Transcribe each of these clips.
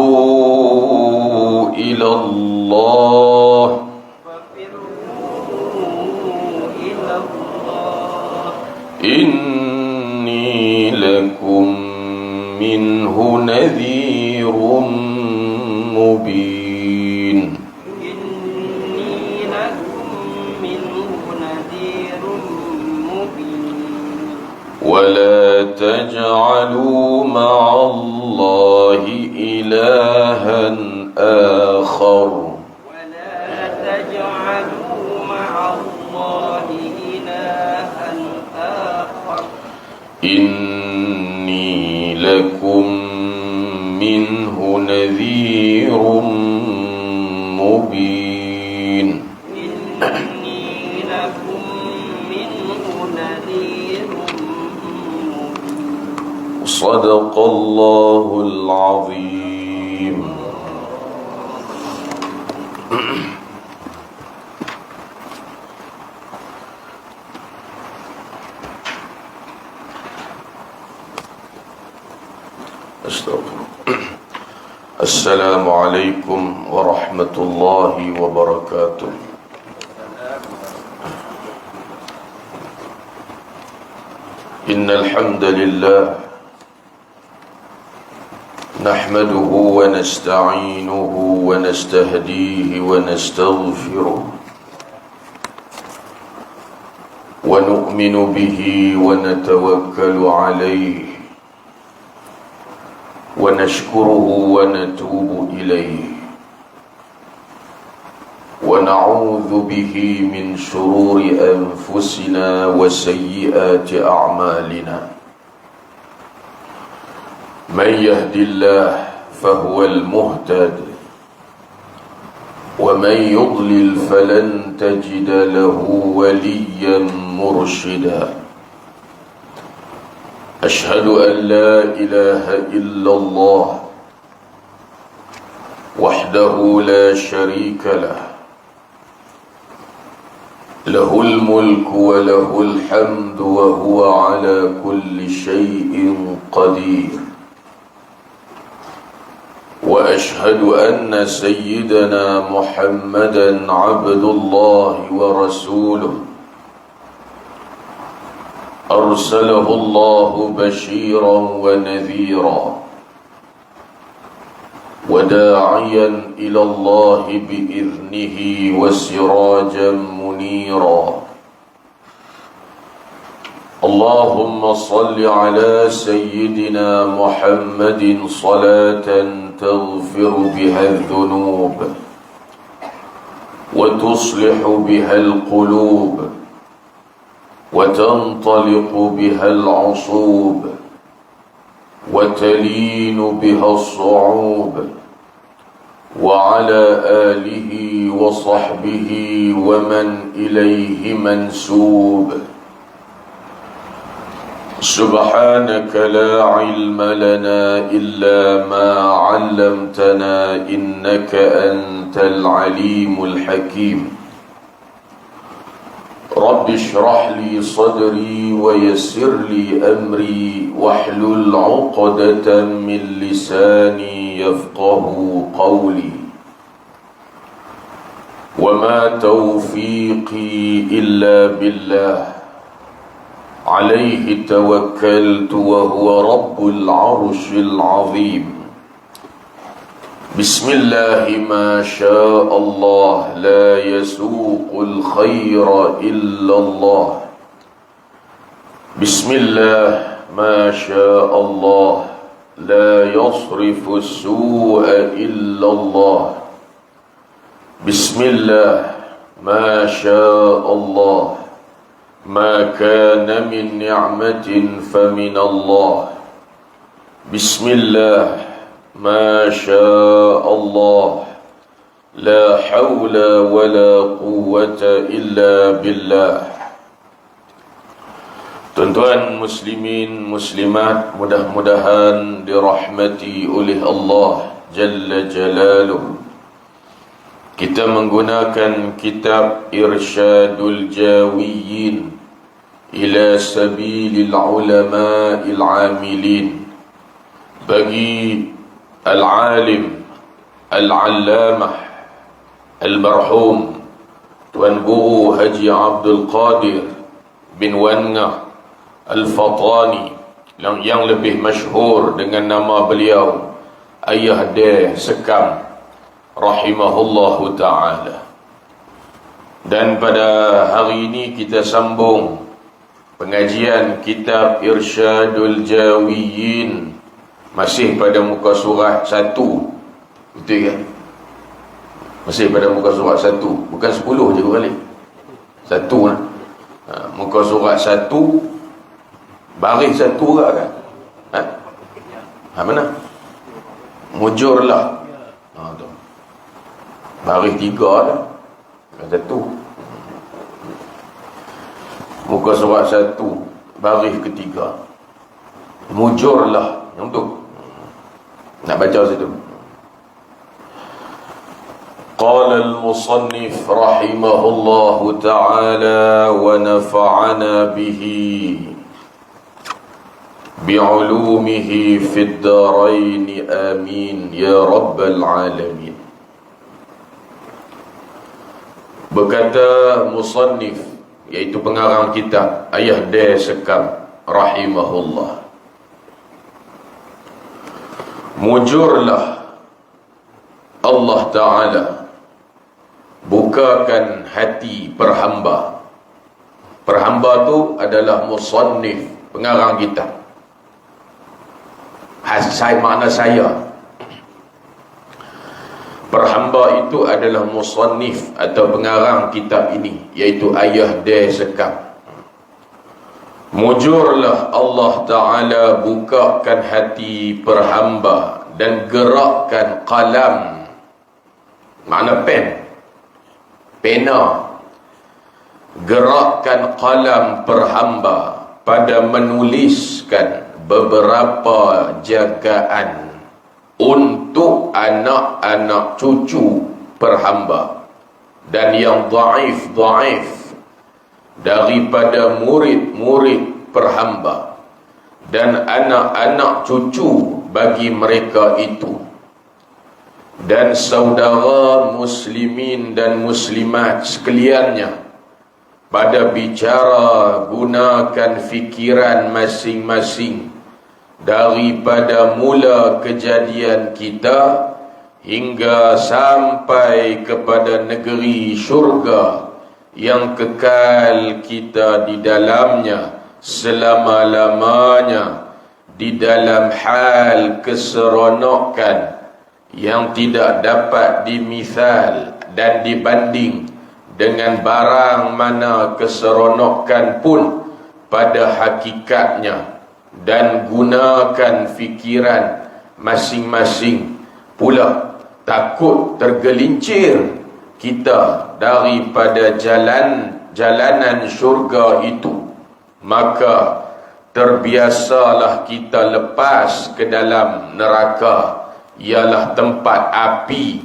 ففروا إلى الله إني لكم منه نذير مبين ولا تجعلوا مع الله إلها آخر إني لكم منه نذير مبين صدق الله العظيم. السلام عليكم ورحمة الله وبركاته. إن الحمد لله نحمده ونستعينه ونستهديه ونستغفره ونؤمن به ونتوكل عليه ونشكره ونتوب إليه ونعوذ به من شرور أنفسنا وسيئات أعمالنا. من يهد الله فهو المهتد ومن يضلل فلن تجد له وليا مرشدا. أشهد أن لا إله إلا الله وحده لا شريك له، له الملك وله الحمد وهو على كل شيء قدير. وأشهد أن سيدنا محمدا عبد الله ورسوله، أرسله الله بشيرا ونذيرا وداعيا إلى الله بإذنه وسراجا منيرا. اللهم صل على سيدنا محمد صلاة تغفر بها الذنوب وتصلح بها القلوب وتنطلق بها العصوب وتلين بها الصعوب، وعلى آله وصحبه ومن إليه منسوب. سبحانك لا علم لنا إلا ما علمتنا إنك أنت العليم الحكيم. رب اشرح لي صدري ويسر لي أمري واحلل عقدة من لساني يفقه قولي. وما توفيقي إلا بالله، عليه توكلت وهو رب العرش العظيم. بسم الله ما شاء الله لا يسوق الخير إلا الله. بسم الله ما شاء الله لا يصرف السوء إلا الله. بسم الله ما شاء الله ما كان من نعمة فمن الله. بسم الله ما شاء الله لا حول ولا قوة إلا بالله. Tuan-tuan muslimin muslimat, mudah-mudahan dirahmati oleh Allah Jalla Jalaluhu. Kita menggunakan kitab Irsyadul Jawiyyin ila Sabilil Ulama'il Amilin bagi al-alim al-allamah al-marhum Tuan Guru Haji Abdul Qadir bin Wangah Al-Fatani yang lebih masyhur dengan nama beliau Ayah Deh Sekam rahimahullahu ta'ala. Dan pada hari ini kita sambung pengajian kitab Irsyadul Jawiyin, masih pada muka surat 1. Betul kan? Masih pada muka surat 1, bukan 10 je kali. 1 lah. Muka surat 1, baris 1 kan? Mana? Mujurlah. Tu. Baris 3 lah. 1. Muka surat 1, baris ketiga. Mujurlah. Yang tu. Nak baca situ. Qala al-musannif rahimahullahu ta'ala wa nafa'ana bihi bi'ulumihi fid darain amin ya rabbal alamin. Berkata musannif, iaitu pengarang kitab, Ayah Deh Sekam rahimahullah, mujurlah Allah Ta'ala bukakan hati perhamba. Perhamba tu adalah musannif, pengarang kitab. Makna saya, perhamba itu adalah musannif atau pengarang kitab ini, iaitu Ayah Deh Sekam. Mujurlah Allah Ta'ala bukakan hati perhamba dan gerakkan qalam, makna pen, pena, gerakkan qalam perhamba pada menuliskan beberapa jagaan untuk anak-anak cucu perhamba dan yang dhaif daripada murid-murid perhamba dan anak-anak cucu bagi mereka itu. Dan saudara muslimin dan muslimat sekaliannya, pada bicara gunakan fikiran masing-masing daripada mula kejadian kita hingga sampai kepada negeri syurga yang kekal kita di dalamnya selama-lamanya, di dalam hal keseronokan yang tidak dapat dimisal dan dibanding dengan barang mana keseronokan pun pada hakikatnya. Dan gunakan fikiran masing-masing pula, takut tergelincir kita daripada jalanan syurga itu, maka terbiasalah kita lepas ke dalam neraka, ialah tempat api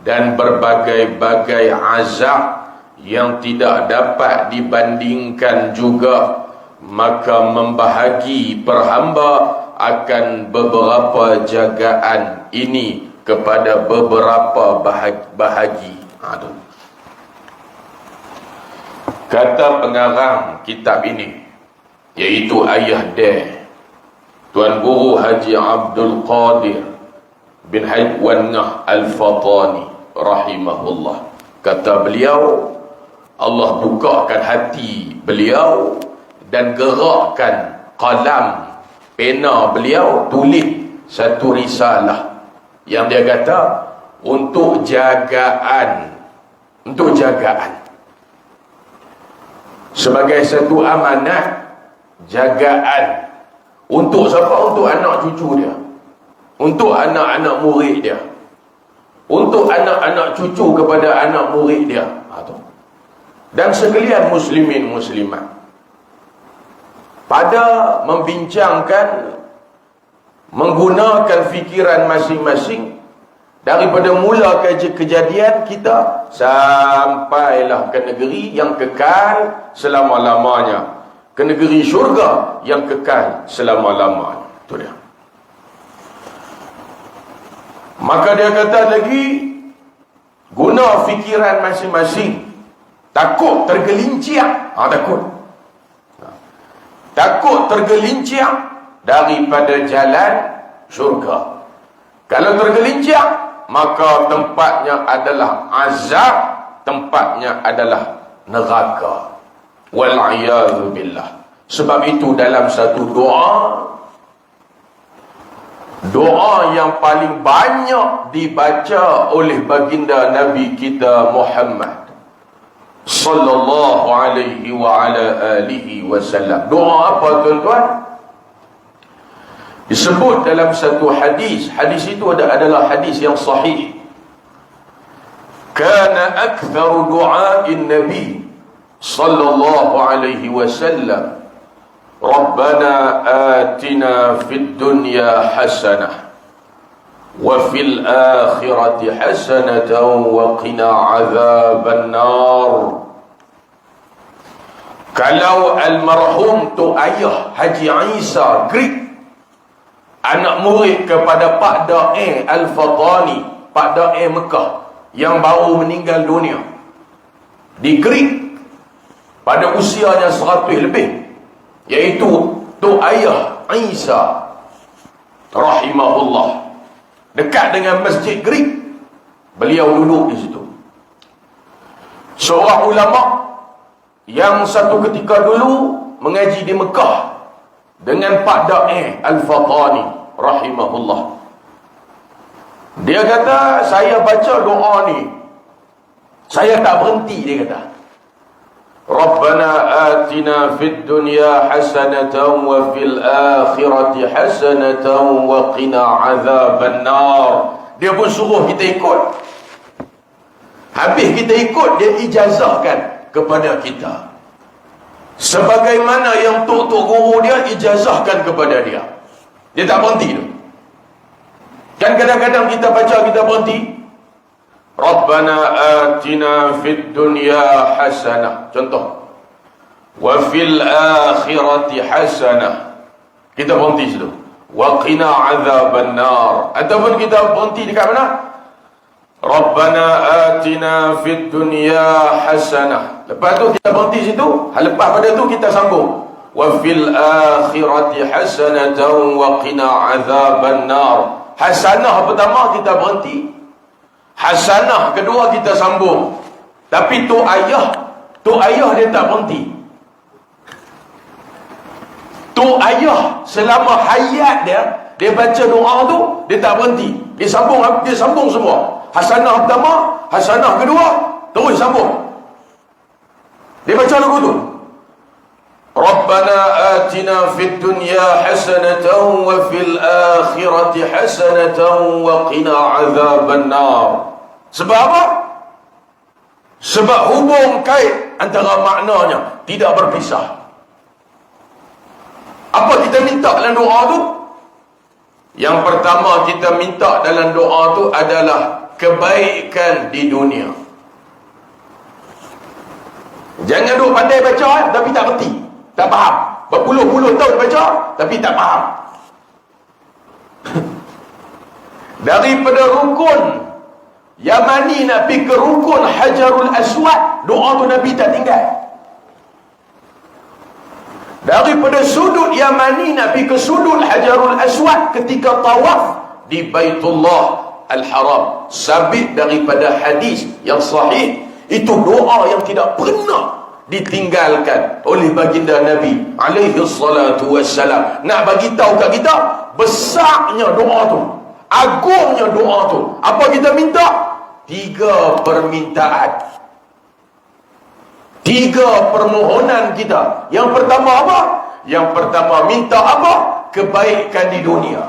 dan berbagai-bagai azab yang tidak dapat dibandingkan juga. Maka membahagi perhamba akan beberapa jagaan ini kepada beberapa bahagi. Kata pengarang kitab ini, iaitu Ayah Deh Tuan Guru Haji Abdul Qadir bin Wangah Al-Fatani rahimahullah. Kata beliau, Allah bukakan hati beliau dan gerakkan qalam, pena beliau, tulis satu risalah yang dia kata untuk jagaan, sebagai satu amanat jagaan. Untuk siapa? Untuk anak cucu dia, untuk anak-anak murid dia, untuk anak-anak cucu kepada anak murid dia, dan sekalian muslimin muslimat. Pada membincangkan, menggunakan fikiran masing-masing daripada mula kejadian kita sampailah ke negeri yang kekal selama-lamanya, ke negeri syurga yang kekal selama-lamanya. Itu dia. Maka dia kata lagi, guna fikiran masing-masing. Takut tergelincir. Takut tergelincir daripada jalan syurga. Kalau tergelincir, maka tempatnya adalah azab, tempatnya adalah neraka. Wal'iyadzu billah. Sebab itu dalam satu doa yang paling banyak dibaca oleh baginda Nabi kita Muhammad sallallahu alaihi wa ala alihi wasallam. Doa apa tuan-tuan? Disebut dalam satu hadis. Hadis itu adalah hadis yang sahih. Kana aktsaru du'a'in Nabi sallallahu alaihi wasallam, Rabbana atina fid dunya hasanah wa fil akhirati hasanatan wa qina azaban nar. Kalau almarhum tu ayah Haji Isa Greek, anak murid kepada Pak Da'i Al-Fatani, Pak Da'i Mekah yang baru meninggal dunia di Greek pada usianya 100 lebih, iaitu tu ayah Isa rahimahullah, dekat dengan Masjid Greek. Beliau duduk di situ. Seorang ulama yang satu ketika dulu mengaji di Mekah dengan Pak Da'i Al-Fatani rahimahullah. Dia kata, saya baca doa ni, saya tak berhenti. Dia kata, Rabbana atina fid dunya hasanatan wa fil akhirati hasanatan wa qina azaban nar. Dia pun suruh kita ikut. Habis kita ikut, dia ijazahkan kepada kita sebagaimana yang tok guru dia ijazahkan kepada dia. Dia tak berhenti tu. Kan kadang-kadang kita baca, kita berhenti. Rabbana atina fid dunya hasanah, contoh, wa fil akhirati hasanah, kita berhenti situ, wa qina azaban nar. Ataupun kita berhenti dekat mana? Rabbana atina fid dunya hasanah. Lepas tu kita berhenti situ. Lepas pada tu kita sambung, wa fil akhirati hasanatan wa qina azaban nar. Hasanah pertama kita berhenti, hasanah kedua kita sambung. Tapi tu ayah dia tak berhenti. Tu ayah selama hayat dia baca doa tu, dia tak berhenti. Dia sambung semua. Hasanah pertama, hasanah kedua, terus sambung. Dia baca lagu tu. Rabbana atina fid dunya hasanatan wa fil akhirati hasanatan wa qina azaban nar. Sebab apa? Sebab hubung kait antara maknanya tidak berpisah. Apa kita minta dalam doa tu? Yang pertama kita minta dalam doa tu adalah kebaikan di dunia. Jangan duk pandai baca tapi tak berhenti, tak faham. Berpuluh-puluh tahun baca tapi tak faham. Daripada rukun Yamani nak pergi ke rukun Hajarul Aswad, doa tu Nabi tak tinggal. Daripada sudut Yamani nak pergi ke sudut Hajarul Aswad ketika tawaf di Baitullah Al-Haram. Sabit daripada hadis yang sahih, itu doa yang tidak pernah ditinggalkan oleh baginda Nabi alaihi salatu wassalam. Nak bagi tahu kat kita besarnya doa tu, agungnya doa tu. Apa kita minta? 3 permintaan, 3 permohonan kita. Yang pertama apa? Yang pertama minta apa? Kebaikan di dunia.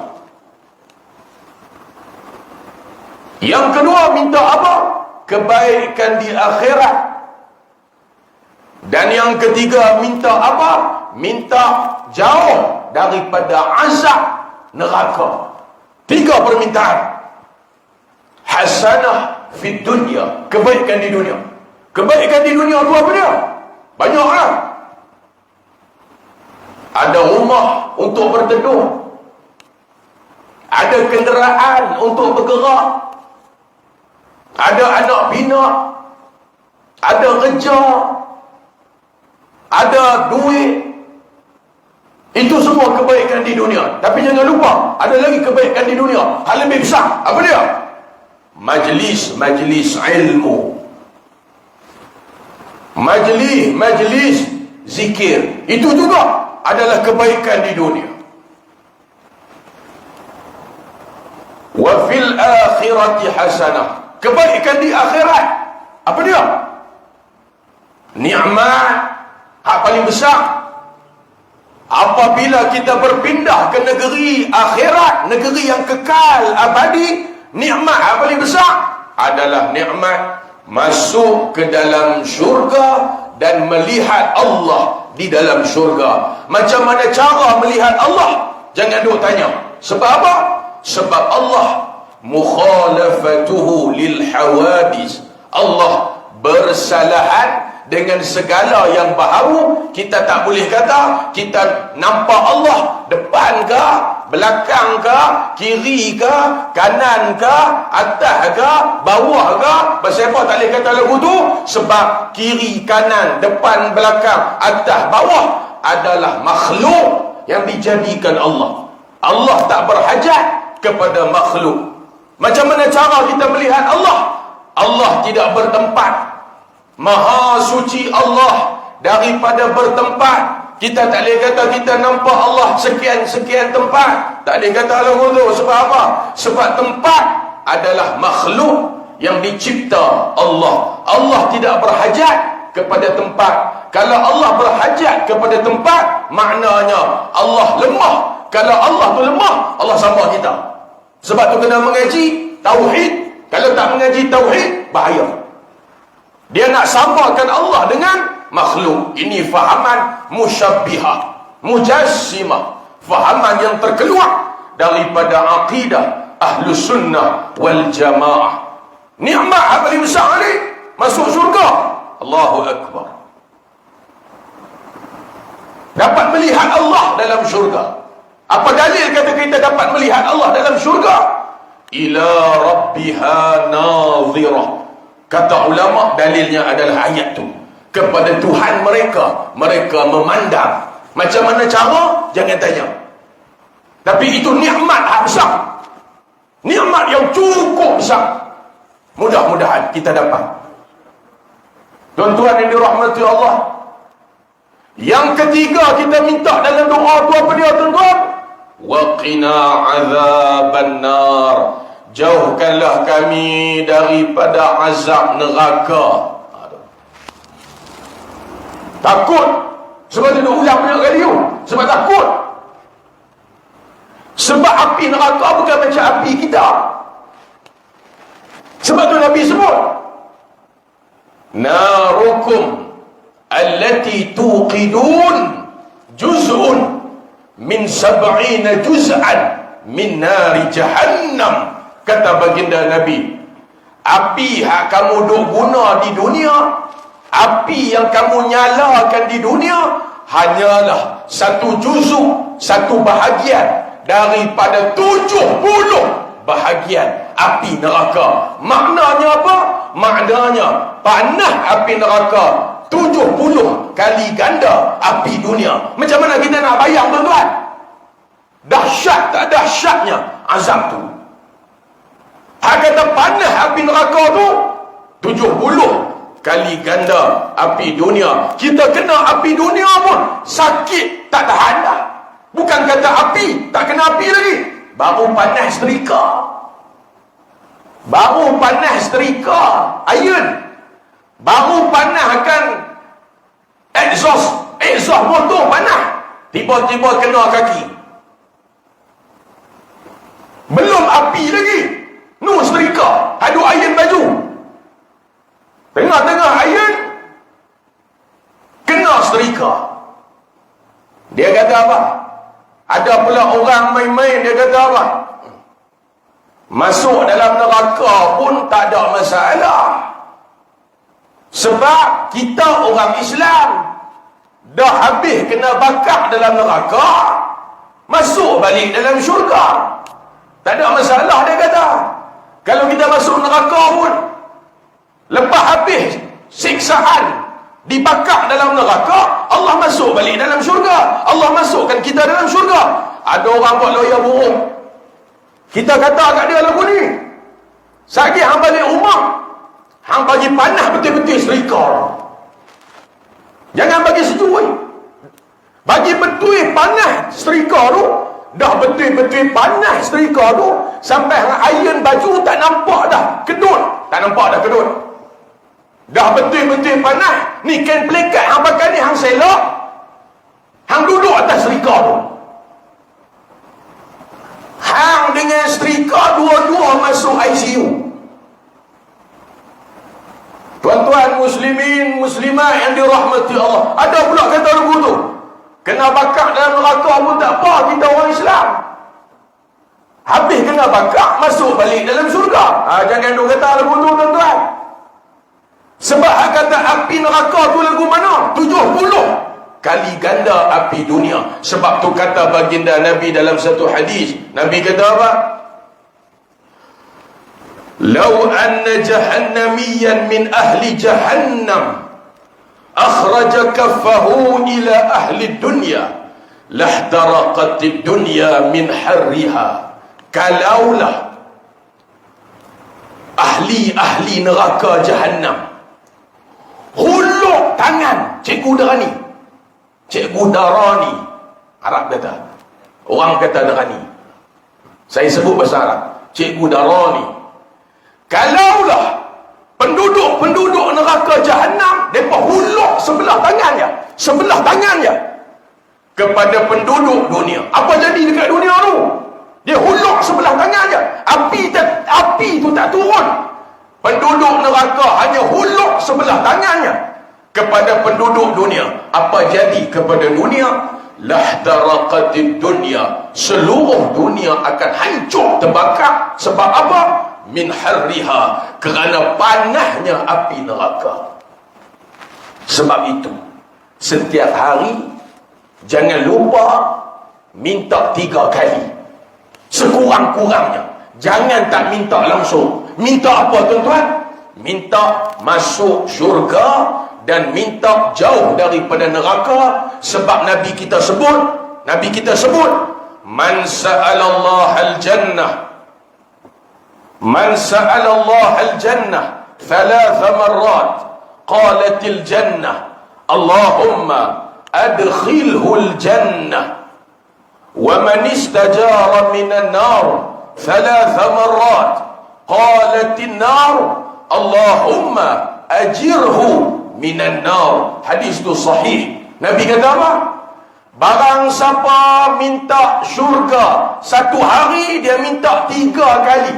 Yang kedua minta apa? Kebaikan di akhirat. Dan yang ketiga minta apa? Minta jauh daripada azab neraka. 3 permintaan. Hasanah fid dunya, kebaikan di dunia. Kebaikan di dunia tu apa dia? Banyaklah. Ada rumah untuk berteduh, ada kenderaan untuk bergerak, ada anak pinak, ada kerja, ada duit. Itu semua kebaikan di dunia. Tapi jangan lupa, ada lagi kebaikan di dunia, hal lebih besar. Apa dia? Majlis ilmu, majlis zikir. Itu juga adalah kebaikan di dunia. Wa fil akhirati hasanah, kebaikan di akhirat. Apa dia? Nikmat hak paling besar. Apabila kita berpindah ke negeri akhirat, negeri yang kekal abadi, nikmat yang paling besar adalah nikmat masuk ke dalam syurga dan melihat Allah di dalam syurga. Macam mana cara melihat Allah? Jangan duk tanya. Sebab apa? Sebab Allah mukhalafatuhu lil hawadis. Allah bersalahan dengan segala yang baharu. Kita tak boleh kata kita nampak Allah depan ke, belakang ke, kiri ke, kanan ke, atas ke, bawah ke. Pasal apa tak boleh kata lagu tu? Sebab kiri, kanan, depan, belakang, atas, bawah adalah makhluk yang dijadikan Allah. Allah tak berhajat kepada makhluk. Macam mana cara kita melihat Allah? Allah tidak bertempat. Maha suci Allah daripada bertempat. Kita tak boleh kata kita nampak Allah sekian-sekian tempat. Tak boleh kata lagu tu. Sebab apa? Sebab tempat adalah makhluk yang dicipta Allah. Allah tidak berhajat kepada tempat. Kalau Allah berhajat kepada tempat, maknanya Allah lemah. Kalau Allah tu lemah, Allah sama kita. Sebab tu kena mengaji tauhid. Kalau tak mengaji tauhid, bahaya. Dia nak samakan Allah dengan makhluk. Ini fahaman musyabbihah, mujassimah, fahaman yang terkeluar daripada akidah Ahlus Sunnah wal Jamaah. Nikmat yang paling besar ni masuk syurga. Allahu Akbar. Dapat melihat Allah dalam syurga. Apa dalil kata kita dapat melihat Allah dalam syurga? Ila rabbiha nadhirah. Kata ulama, dalilnya adalah ayat tu. Kepada Tuhan mereka, mereka memandang. Macam mana cara? Jangan tanya. Tapi itu nikmat yang besar. Nikmat yang cukup besar. Mudah-mudahan kita dapat. Tuan-tuan yang dirahmati Allah, yang ketiga kita minta dalam doa tu apa dia, tuan-tuan? Wa qina azaban nar. Jauhkanlah kami daripada azab neraka. Takut. Sebab dia ulang banyak kali tu. Sebab takut. Sebab api neraka bukan macam api kita. Sebab tu Nabi sebut, narukum allati tuqidun juz'un min 70 juz'an min nari jahannam. Kata baginda Nabi, api yang kamu duk guna di dunia, api yang kamu nyalakan di dunia, hanyalah satu juzuk, satu bahagian daripada 70 bahagian api neraka. Maknanya apa? Maknanya panah api neraka 70 kali ganda api dunia. Macam mana kita nak bayang, tuan-tuan? Dahsyat tak dahsyatnya azab tu. Kata panah api neraka tu 70 kali ganda api dunia. Kita kena api dunia pun sakit tak tahan dah. Bukan kata api, tak kena api lagi, baru panas setrika. Baru panas setrika iron. Baru panaskan exhaust motor panas, tiba-tiba kena kaki. Belum api lagi, setrika, aduk iron baju. Tengah-tengah iron kena setrika. Dia kata apa? Ada pula orang main-main, dia kata apa? Masuk dalam neraka pun tak ada masalah. Sebab kita orang Islam dah habis kena bakar dalam neraka, masuk balik dalam syurga. Tak ada masalah, dia kata. Kalau kita masuk neraka pun, lepas habis siksaan, dibakar dalam neraka, Allah masuk balik dalam syurga. Allah masukkan kita dalam syurga. Ada orang buat lawyer buruk, kita kata kat dia lagu ni, sagi hang balik rumah, hang bagi panas betul-betul serika. Jangan bagi sejuk, bagi betul panas serika tu. Dah betul-betul panas serika tu, sampai hang iron baju tak nampak dah kedut. Tak nampak dah kedut. Dah betul-betul panas. Ni kain pelikat hang pakai ni, hang selok, hang duduk atas serika tu. Hang dengan setrika dua-dua masuk ICU. Tuan-tuan muslimin, muslimat yang dirahmati Allah. Ada pula kata lagu tu, kena bakar dalam neraka pun tak apa, kita orang Islam. Habis kena bakar, masuk balik dalam surga. Jangan duk kata lagu tu, tuan-tuan. Sebab kata api neraka tu lagu mana? 70 kali ganda api dunia. Sebab tu kata baginda Nabi dalam satu hadis, Nabi kata apa? Lau anna jahannamiyan min ahli jahannam akhraja kaffahu ila ahli dunya lahtaraqat dunya min harriha. Kalaulah ahli neraka jahannam huluk tangan Cikgu Darani, Cikgu Darani, Arab kata, orang kata Darani, saya sebut bahasa Arab, Cikgu Darani. Kalaulah penduduk neraka jahannam mereka huluk sebelah tangannya kepada penduduk dunia, apa jadi dekat dunia tu? Dia huluk sebelah tangannya, api tu tak turun. Penduduk neraka hanya huluk sebelah tangannya kepada penduduk dunia. Apa jadi kepada dunia? Lahtaraqatid dunya, seluruh dunia akan hancur, terbakar. Sebab apa? Min harriha, kerana panasnya api neraka. Sebab itu setiap hari jangan lupa minta 3 kali sekurang-kurangnya. Jangan tak minta langsung. Minta apa, tuan-tuan? Minta masuk syurga dan minta jauh daripada neraka. Sebab Nabi kita sebut, man sa'alallah al-jannah, man sa'alallah al-jannah thalatha marrat qalatil jannah Allahumma adkhilhu al-jannah, wa man istajara minan nar thalatha marrat qalatin nar Allahumma ajirhu minan nar. Hadis tu sahih. Nabi kata apa? Barang siapa minta syurga satu hari, dia minta 3 kali.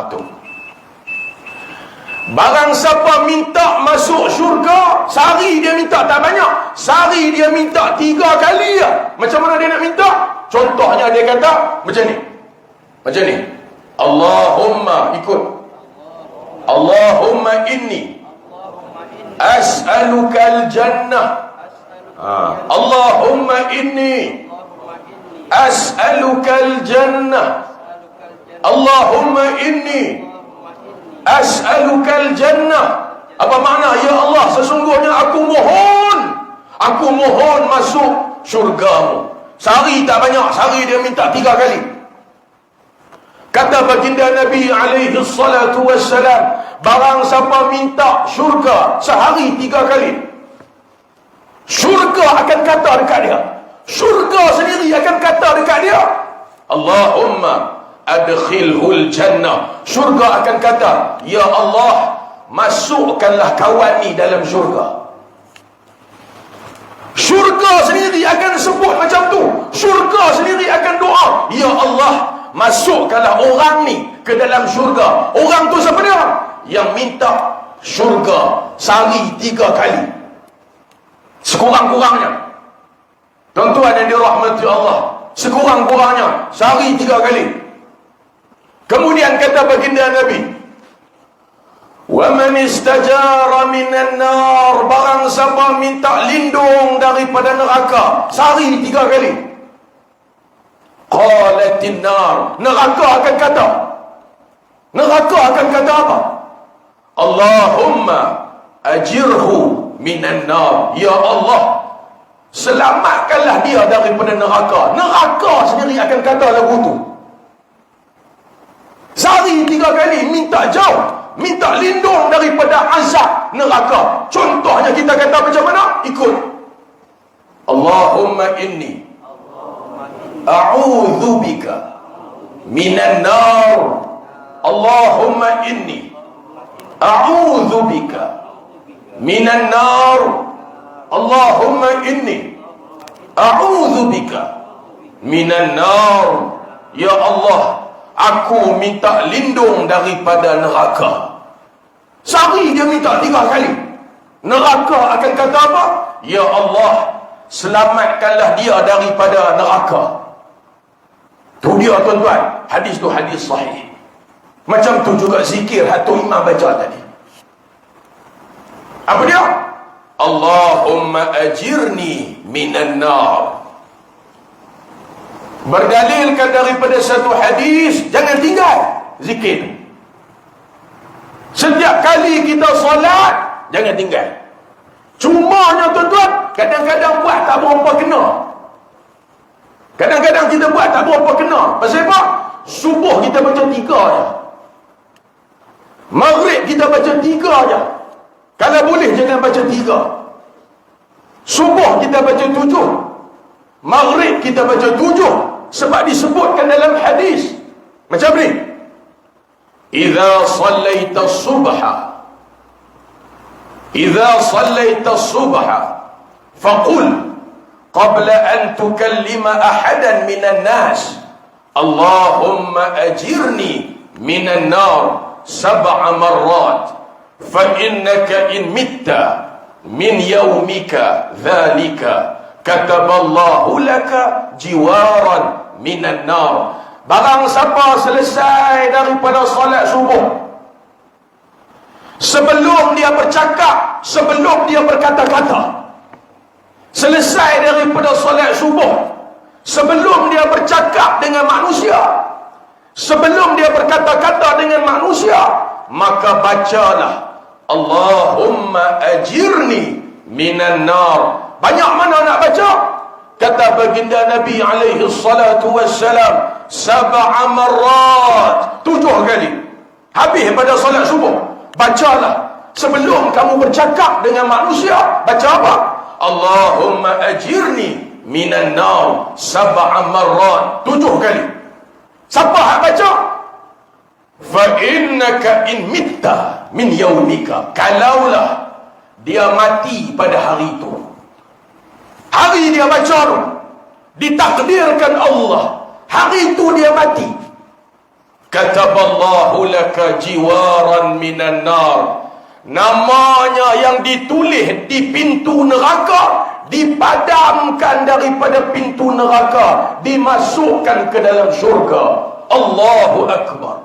Tu. Barang siapa minta masuk syurga sehari, dia minta tak banyak, sehari dia minta 3 kali ya. Macam mana dia nak minta? Contohnya dia kata macam ni, Allahumma, ikut, Allahumma inni as'aluka al-jannah, Allahumma inni as'aluka al-jannah, Allahumma inni as'aluka al-jannah. Apa makna? Ya Allah, sesungguhnya aku mohon masuk syurgamu. Sehari tak banyak, sehari dia minta 3 kali. Kata baginda Nabi alaihi salatu wassalam, barang siapa minta syurga sehari 3 kali, syurga akan kata dekat dia, syurga sendiri akan kata dekat dia, Allahumma adkhilhul jannah. Syurga akan kata, ya Allah, masukkanlah kawan ni dalam syurga. Syurga sendiri akan sebut macam tu. Syurga sendiri akan doa, ya Allah, masukkanlah orang ni ke dalam syurga. Orang tu siapa dia? Yang minta syurga sehari 3 kali sekurang-kurangnya. Tuan-tuan yang dirahmati Allah, sekurang-kurangnya sehari 3 kali. Kemudian kata baginda Nabi, wa man istajara minan nar, barang siapa minta lindung daripada neraka sehari 3 kali. Qalatin nar. Neraka akan kata apa? Allahumma ajirhu minan nar. Ya Allah, selamatkanlah dia daripada neraka. Neraka sendiri akan kata lagu tu. Sehari 3 kali minta jauh, minta lindung daripada azab neraka. Contohnya kita kata macam mana? Ikut. Allahumma inni a'udzu bika minan nar. Allahumma inni a'udzu bika minan nar. Allahumma inni a'udzu bika minan nar. Ya Allah, aku minta lindung daripada neraka. Sehari dia minta 3 kali. Neraka akan kata apa? Ya Allah, selamatkanlah dia daripada neraka. Tu dia tuan-tuan, hadis tu hadis sahih. Macam tu juga zikir hatu imam baca tadi. Apa dia? Allahumma ajirni minan nar. Berdalilkan daripada satu hadis, jangan tinggal zikir. Setiap kali kita solat, jangan tinggal. Cumanya tuan-tuan, kadang-kadang buat tak berapa kena. Kadang-kadang kita buat tak berapa kena. Pasal apa? Subuh kita baca 3 je. Maghrib kita baca 3 je. Kalau boleh jangan baca 3. Subuh kita baca 7. Maghrib kita baca 7. Sebab disebutkan dalam hadis macam ni. Idza sallaita subha, idza sallaita subha faqul qabla an tukallima ahadan minan nas Allahumma ajirni minan nar 7 marrat fa innaka in mitta min yawmika dhalika kataballahu laka jiwaran minan nar. Barang siapa selesai daripada solat subuh, sebelum dia bercakap, sebelum dia berkata-kata, selesai daripada solat subuh, sebelum dia bercakap dengan manusia, sebelum dia berkata-kata dengan manusia, maka bacalah Allahumma ajirni minan nar. Banyak mana nak baca? Kata baginda Nabi alaihi salatu wassalam, 7 marrat, 7 kali. Habis pada solat subuh, bacalah. Sebelum kamu bercakap dengan manusia, baca apa? Allahumma ajirni minan nar 7 marrat, 7 kali. Siapa yang baca? Fa innaka in mitta min yaumika, kalaulah dia mati pada hari itu, hari dia baca tu, ditakdirkan Allah, hari itu dia mati, kataballahu laka jiwaran minan nar. Namanya yang ditulis di pintu neraka dipadamkan daripada pintu neraka, dimasukkan ke dalam syurga. Allahu Akbar.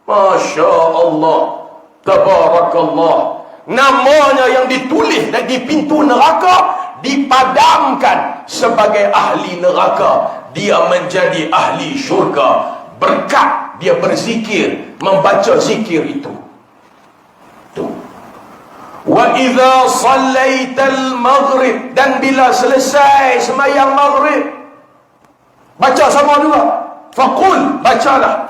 Masya Allah, tabarakallah. Namanya yang ditulis di pintu neraka dipadamkan sebagai ahli neraka, dia menjadi ahli syurga berkat dia berzikir, membaca zikir itu. Wa idza sallaital maghrib, dan bila selesai sembahyang maghrib, baca sama juga. Faqul, bacalah.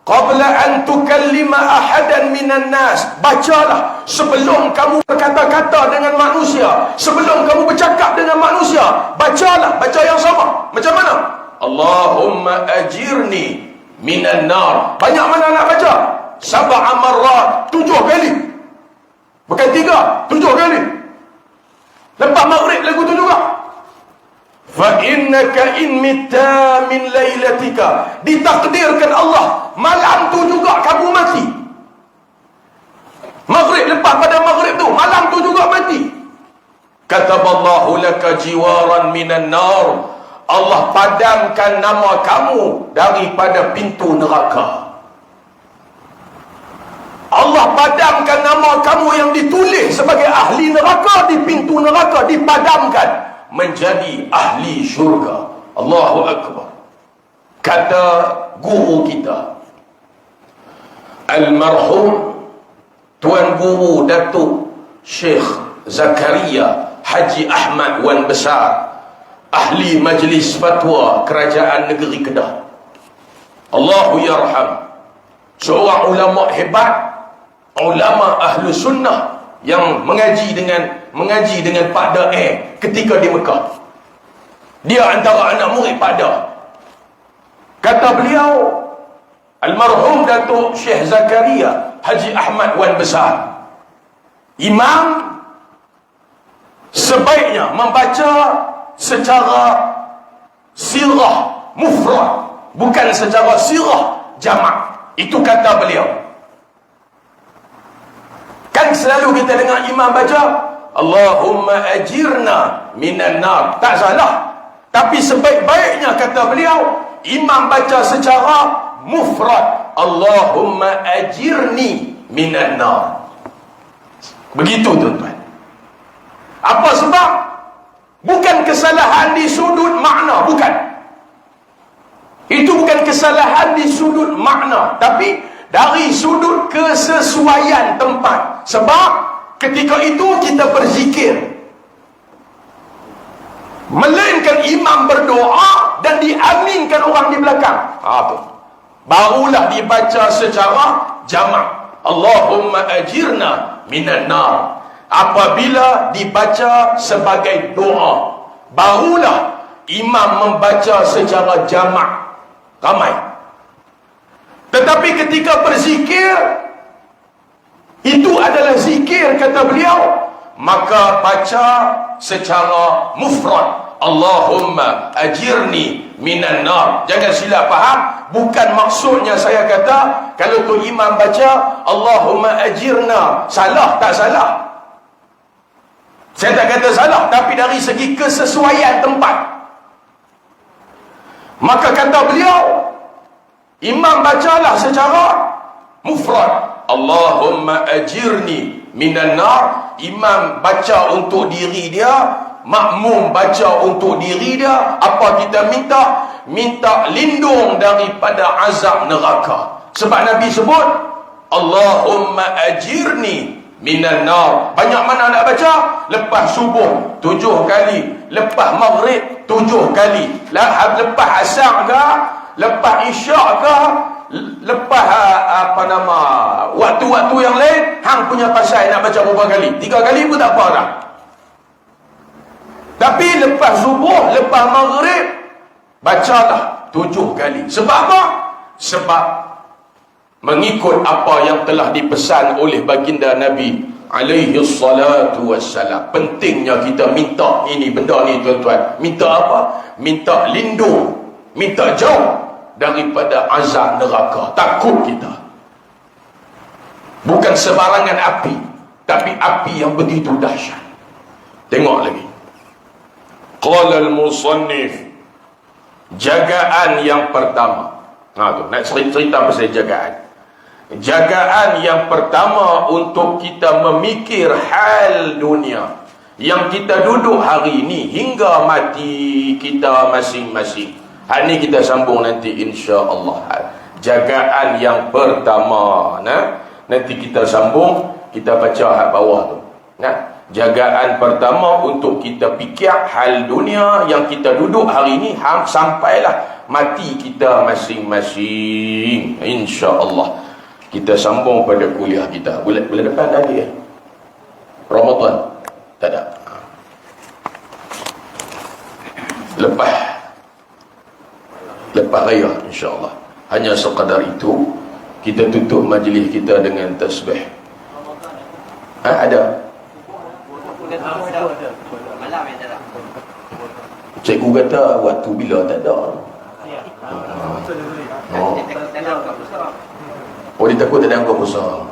Qabla an tukallima ahadan minan nas, bacalah sebelum kamu berkata-kata dengan manusia, sebelum kamu bercakap dengan manusia, bacalah, baca yang sama. Macam mana? Allahumma ajirni minan nar. Banyak mana nak baca? 7 marrat, 7 kali. Bukan 3, 7 kali. Lepas maghrib lagu tu juga. Fa innaka in mitta min lailatika, ditakdirkan Allah malam tu juga kamu mati. Maghrib, lepas pada maghrib tu, malam tu juga mati. Kataballahu laka jiwaran minan nar. Allah padamkan nama kamu daripada pintu neraka. Allah padamkan nama kamu yang ditulis sebagai ahli neraka di pintu neraka, dipadamkan menjadi ahli syurga. Allahu Akbar. Kata guru kita almarhum Tuan Guru Datuk Syekh Zakaria Haji Ahmad Wan Besar, Ahli Majlis Fatwa Kerajaan Negeri Kedah, Allahu yarham, seorang ulama hebat, ulama ahlu sunnah yang mengaji dengan Pak Dae ketika di Mekah. Dia antara anak murid Pak Dae. Kata beliau, almarhum Datuk Syekh Zakaria Haji Ahmad Wan Besar, imam sebaiknya membaca secara sirah mufrad, bukan secara sirah jamak. Itu kata beliau. Kan selalu kita dengar imam baca Allahumma ajirna minan nar, tak salah. Tapi sebaik-baiknya kata beliau, imam baca secara mufrad, Allahumma ajirni minan nar. Begitu tuan-tuan. Apa sebab? Bukan kesalahan di sudut makna, bukan. Itu bukan kesalahan di sudut makna, tapi dari sudut kesesuaian tempat. Sebab ketika itu kita berzikir, melainkan imam berdoa dan diaminkan orang di belakang. Barulah dibaca secara jamak, Allahumma ajirna minan nar. Apabila dibaca sebagai doa, barulah imam membaca secara jamak, ramai. Tetapi ketika berzikir, itu adalah zikir kata beliau, maka baca secara mufrad, Allahumma ajirni minan nar. Jangan silap faham, bukan maksudnya saya kata kalau tu imam baca Allahumma ajirna, salah, tak salah. Saya tak kata salah, tapi dari segi kesesuaian tempat. Maka kata beliau, imam bacalah secara mufrad, Allahumma ajirni minan nar. Imam baca untuk diri dia, makmum baca untuk diri dia. Apa kita minta? Minta lindung daripada azab neraka. Sebab Nabi sebut Allahumma ajirni minan nar. Banyak mana nak baca? Lepas subuh 7 kali, lepas maghrib 7 kali, lepas asar ke, lepas isyak ke, lepas waktu-waktu yang lain, hang punya pasal nak baca berapa kali? 3 kali pun tak apa dah. Tapi lepas subuh, lepas maghrib, bacalah 7 kali. Sebab apa? Sebab mengikut apa yang telah dipesan oleh baginda Nabi alaihi salatu wassalam. Pentingnya kita minta ini benda ni tuan-tuan. Minta apa? Minta lindung, minta jauh daripada azab neraka. Takut kita. Bukan sebarangan api, tapi api yang begitu dahsyat. Tengok lagi. Qala al-musannif, jagaan yang pertama. Nak cerita pasal jagaan. Jagaan yang pertama untuk kita memikir hal dunia yang kita duduk hari ini hingga mati kita masing-masing. Hal ni kita sambung nanti insya-Allah. Jagaan yang pertama, nanti kita sambung, kita baca hal bawah tu. Jagaan pertama untuk kita fikir hal dunia yang kita duduk hari ini sampailah mati kita masing-masing. Insya-Allah. Kita sambung pada kuliah kita. Bulan depan lagi ya? Ramadan? Tak ada. Lepas raya insya-Allah. Hanya sekadar itu kita tutup majlis kita dengan tasbih. Ada. Cikgu kata waktu bila tak ada. Oh, dia takut tak ada angka besar.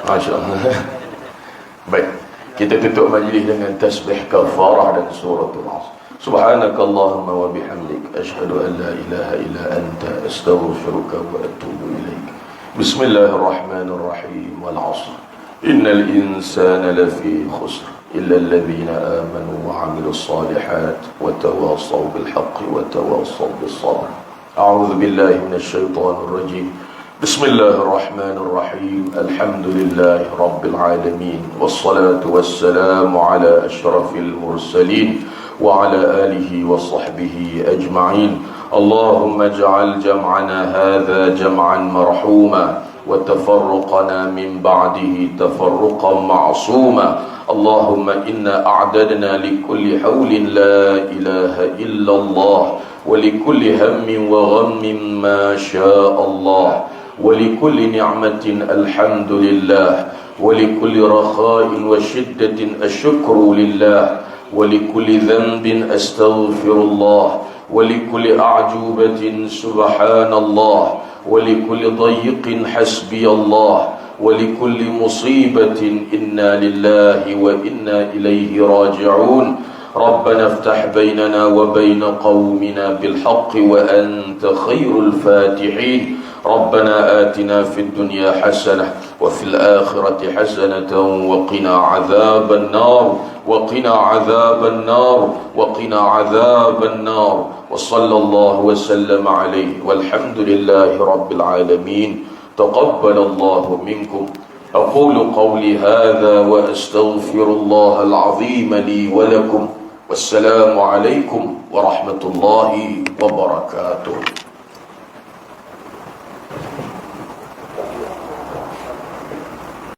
Masya-Allah. Baik, kita tutup majlis dengan tasbih kafarah dan suratul Asr. Subhanakallahumma wa bihamdik, asyhadu an la ilaha illa anta, astaghfiruka wa atubu ilaik. Bismillahirrahmanirrahim. Wal 'asr. Innal insana lafi khusr illa alladhina amanu wa 'amilus solihat wa tawassaw bil haqqi wa tawassaw bis sabr. أعوذ بالله من الشيطان الرجيم. بسم الله الرحمن الرحيم. الحمد لله رب العالمين، والصلاة والسلام على أشرف المرسلين وعلى آله وصحبه أجمعين. اللهم اجعل جمعنا هذا جمعا مرحوما، وتفرقنا من بعده تفرقا معصوما. اللهم إنا أعددنا لكل حول لا إله إلا الله، ولكل هم وغم ما شاء الله، ولكل نعمة الحمد لله، ولكل رخاء وشدة الشكر لله، ولكل ذنب أستغفر الله، ولكل أعجوبة سبحان الله، ولكل ضيق حسبي الله، ولكل مصيبة إنا لله وإنا إليه راجعون. ربنا افتح بيننا وبين قومنا بالحق وأنت خير الفاتحين. ربنا آتنا في الدنيا حسنة وفي الآخرة حسنة وقنا عذاب النار، وقنا عذاب النار، وقنا عذاب النار. وصلى الله وسلم عليه، والحمد لله رب العالمين. تقبل الله منكم. أقول قولي هذا وأستغفر الله العظيم لي ولكم، والسلام عليكم ورحمة الله وبركاته.